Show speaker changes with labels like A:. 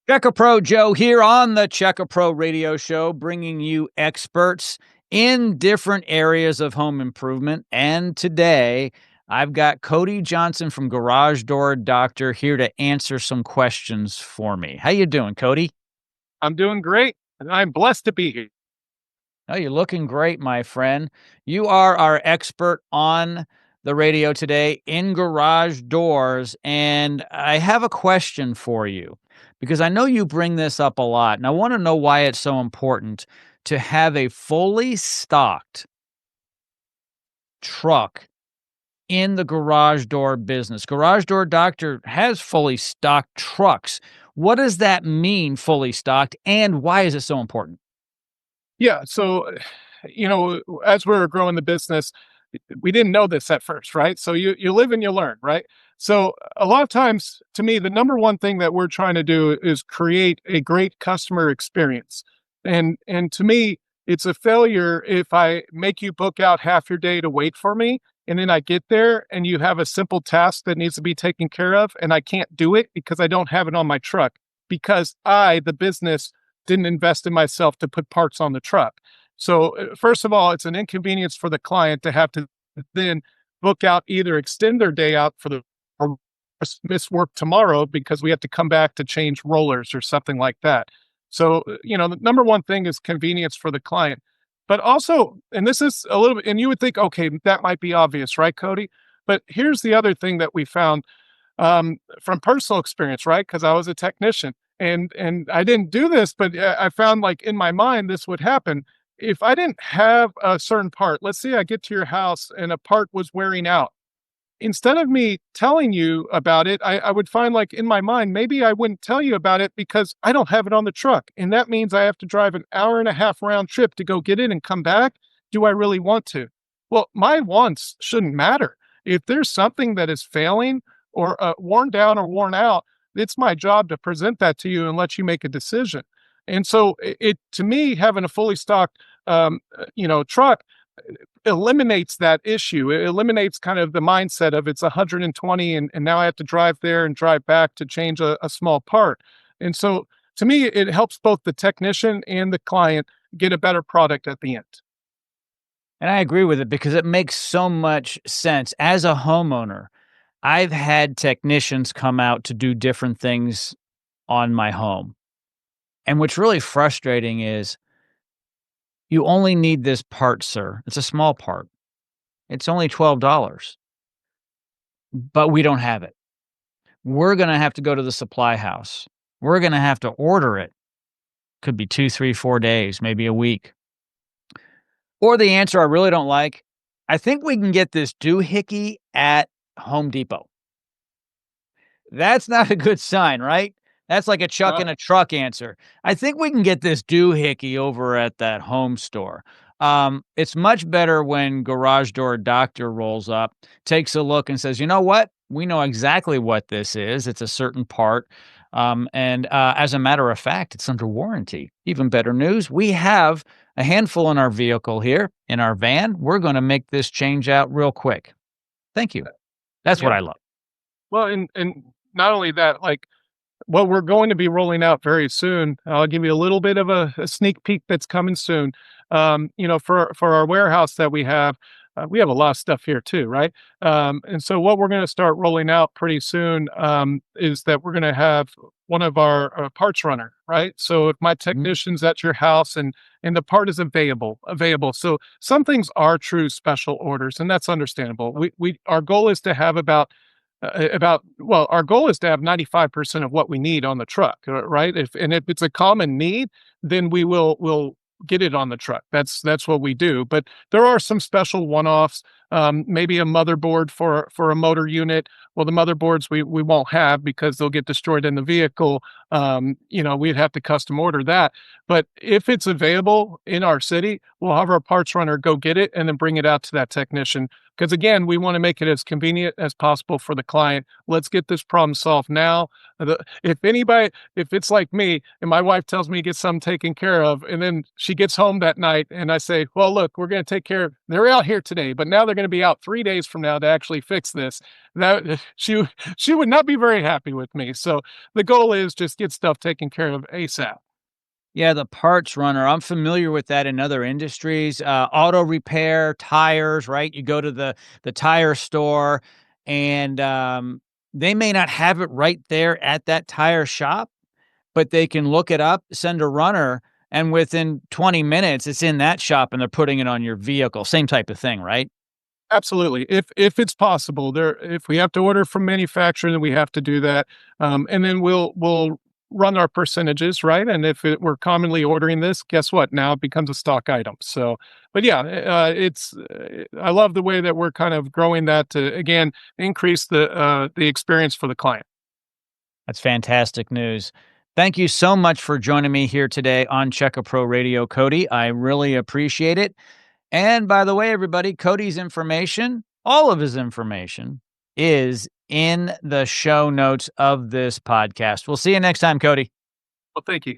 A: Checker Pro Joe here on the Checker Pro Radio Show, bringing you experts in different areas of home improvement. And today, I've got Cody Johnson from Garage Door Doctor here to answer some questions for me. How you doing, Cody?
B: I'm doing great, and I'm blessed to be here.
A: Oh, you're looking great, my friend. You are our expert on the radio today in garage doors, and I have a question for you because I know you bring this up a lot, and I want to know why it's so important to have a fully stocked truck in the garage door business. Garage Door Doctor has fully stocked trucks. What does that mean, fully stocked, and why is it so important?
B: Yeah, so, as we were growing the business, we didn't know this at first, right? So you live and you learn, right? So a lot of times, to me, the number one thing that we're trying to do is create a great customer experience. And to me, it's a failure if I make you book out half your day to wait for me, and then I get there and you have a simple task that needs to be taken care of, and I can't do it because I don't have it on my truck because I, the business, didn't invest in myself to put parts on the truck. So, first of all, it's an inconvenience for the client to have to then book out, either extend their day out for the or miss work tomorrow because we have to come back to change rollers or something like that. So, the number one thing is convenience for the client. But also, and this is a little bit, and you would think, okay, that might be obvious, right, Cody? But here's the other thing that we found from personal experience, right? Because I was a technician, and I didn't do this, but I found, like, in my mind this would happen if I didn't have a certain part. Let's say I get to your house and a part was wearing out. Instead of me telling you about it, I would find, like, in my mind, maybe I wouldn't tell you about it because I don't have it on the truck. And that means I have to drive an hour and a half round trip to go get it and come back. Do I really want to? Well, my wants shouldn't matter. If there's something that is failing or worn down or worn out, it's my job to present that to you and let you make a decision. And so it to me, having a fully stocked, truck eliminates that issue. It eliminates kind of the mindset of it's 120 and now I have to drive there and drive back to change a small part. And so to me, it helps both the technician and the client get a better product at the end.
A: And I agree with it because it makes so much sense. As a homeowner, I've had technicians come out to do different things on my home. And what's really frustrating is you only need this part, sir. It's a small part. It's only $12, but we don't have it. We're going to have to go to the supply house. We're going to have to order it. Could be 2, 3, 4 days, maybe a week. Or the answer I really don't like, I think we can get this doohickey at Home Depot. That's not a good sign, right? That's like a chuck
B: Uh,
A: in a truck answer. I think we can get this doohickey over at that home store. It's much better when Garage Door Doctor rolls up, takes a look, and says, "You know what? We know exactly what this is. It's a certain part." And as a matter of fact, it's under warranty. Even better news, we have a handful in our vehicle here, in our van. We're going to make this change out real quick. Thank you. That's what
B: yeah.
A: I love.
B: Well, and not only that, like, what we're going to be rolling out very soon, I'll give you a little bit of a sneak peek that's coming soon. For our warehouse that we have a lot of stuff here too, right? And so what we're going to start rolling out pretty soon is that we're going to have one of our parts runner, right? So if my
A: Mhm.
B: technician's at your house and the part is available. So some things are true special orders, and that's understandable. We our goal is to have our goal is to have 95% of what we need on the truck, right? If it's a common need, then we'll get it on the truck. That's what we do. But there are some special one-offs, maybe a motherboard for a motor unit. Well, the motherboards we won't have because they'll get destroyed in the vehicle. We'd have to custom order that. But if it's available in our city, we'll have our parts runner go get it and then bring it out to that technician because again, we want to make it as convenient as possible for the client. Let's get this problem solved now. If it's like me and my wife tells me to get something taken care of, and then she gets home that night and I say, well, look, we're going to take care of, they're out here today, but now they're going to be out 3 days from now to actually fix this. That she would not be very happy with me. So the goal is just get stuff taken care of ASAP.
A: Yeah, the parts runner. I'm familiar with that in other industries. Auto repair, tires, right? You go to the tire store and they may not have it right there at that tire shop, but they can look it up, send a runner, and within 20 minutes it's in that shop and they're putting it on your vehicle. Same type of thing, right?
B: Absolutely. If it's possible, there if we have to order from manufacturer, then we have to do that. And then we'll run our percentages, right? And if we're commonly ordering this, guess what? Now it becomes a stock item. So, but yeah, I love the way that we're kind of growing that to again increase the experience for the client.
A: That's fantastic news. Thank you so much for joining me here today on Check a Pro Radio, Cody. I really appreciate it. And by the way, everybody, Cody's information, all of his information, is in the show notes of this podcast. We'll see you next time, Cody.
B: Well, thank you.